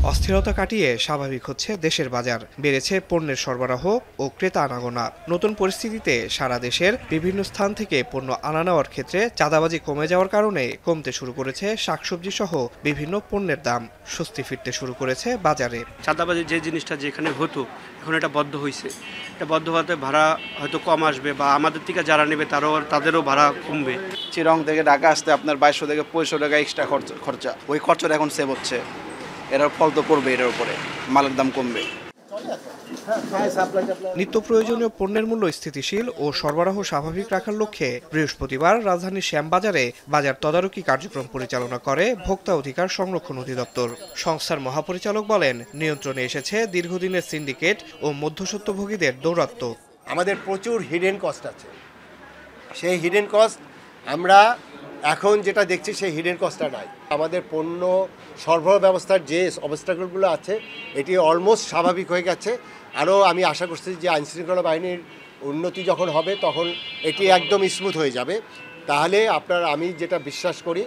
অস্থিরতা কাটিয়ে স্বাভাবিক হচ্ছে দেশের বাজার, বেড়েছে পণ্যের সরবরাহ ও ক্রেতা আনাগোনা। নতুন পরিস্থিতিতে সারা দেশের বিভিন্ন স্থান থেকে পণ্য আনা নেওয়ার ক্ষেত্রে চাঁদাবাজি কমে যাওয়ার কারণে কমতে শুরু করেছে শাকসবজি সহ বিভিন্ন পণ্যের দাম। স্বস্তি ফিরতে শুরু করেছে বাজারে। চাঁদাবাজি যে জিনিসটা যেখানে হতো এখন এটা বদ্ধ হয়েছে। এটা বদ্ধ হওয়াতে ভাড়া হয়তো কম আসবে, বা আমাদের থেকে যারা নেবে তাদেরও ভাড়া কমবে। চিরং থেকে ঢাকা আসতে আপনার 2200 থেকে 2500 টাকা এক্সট্রা খরচা, ওই খরচাটা এখন সেভ হচ্ছে। এটার ফল তো পড়বে, এটার উপরে মালের দাম কমবে। নিত্য প্রয়োজনীয় পণ্যের মূল্য স্থিতিশীল ও সরবরাহ স্বাভাবিক রাখার লক্ষ্যে বৃহস্পতিবার রাজধানীর শ্যামবাজারে বাজার তদারকি কার্যক্রম পরিচালনা করে ভোক্তা অধিকার সংরক্ষণ অধিদপ্তর। সংস্থার মহাপরিচালক বলেন, নিয়ন্ত্রণে এসেছে দীর্ঘদিনের সিন্ডিকেট ও মধ্যস্বত্বভোগীদের দৌরাত্ম্য। আমাদের প্রচুর হিডেন কস্ট আছে। সেই হিডেন কস্ট আমরা এখন যেটা দেখছি সেই হিডেন কস্টটা নাই। আমাদের পণ্য সরবরাহ ব্যবস্থার যে অবস্ট্রাকলগুলো আছে এটি অলমোস্ট স্বাভাবিক হয়ে গেছে। আরও আমি আশা করছি যে আইনশৃঙ্খলা বাহিনীর উন্নতি যখন হবে তখন এটি একদম স্মুথ হয়ে যাবে। তাহলে আমি যেটা বিশ্বাস করি,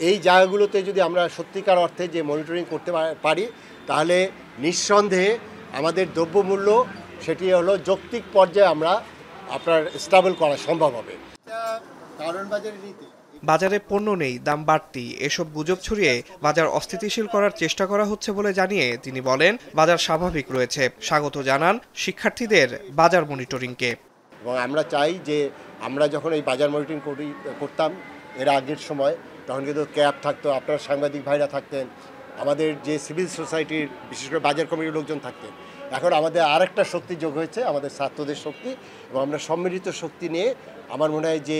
এই জায়গাগুলোতে যদি আমরা সত্যিকার অর্থে যে মনিটরিং করতে পারি তাহলে নিঃসন্দেহে আমাদের দ্রব্যমূল্য সেটি হলো যৌক্তিক পর্যায়ে স্টেবল করা সম্ভব হবে। কারণ বাজারে পণ্য নেই, দাম বাড়তি, এসব গুজব ছড়িয়ে বাজার অস্থিতিশীল করার চেষ্টা করা হচ্ছে বলে জানিয়ে তিনি বলেন, বাজার স্বাভাবিক রয়েছে। স্বাগত জানান শিক্ষার্থীদের বাজার মনিটরিংকে। এবং আমরা চাই যে আমরা যখন এই বাজার মনিটরিং করতাম এর আগের সময়, তখন কিন্তু ক্যাব থাকতো, আপনারা সাংবাদিক ভাইরা থাকতেন, আমাদের যে সিভিল সোসাইটির বিশেষ করে বাজার কমিটির লোকজন থাকতেন। এখন আমাদের আরেকটা শক্তি যোগ হয়েছে, আমাদের ছাত্রদের শক্তি, এবং আমরা সম্মিলিত শক্তি নিয়ে আমার মনে হয় যে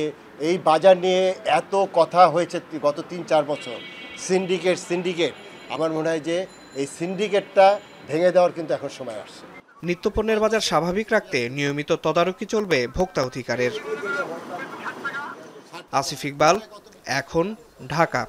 এই বাজার নিয়ে এত কথা হয়েছে গত 3-4 বছর, সিন্ডিকেট, আমার মনে হয় যে এই সিন্ডিকেটটা ভেঙে দেওয়ার কিন্তু এখন সময় আসছে। নিত্যপণ্যের বাজার স্বাভাবিক রাখতে নিয়মিত তদারকি চলবে ভোক্তা অধিকারের। আসিফ ইকবাল, এখন, ঢাকা।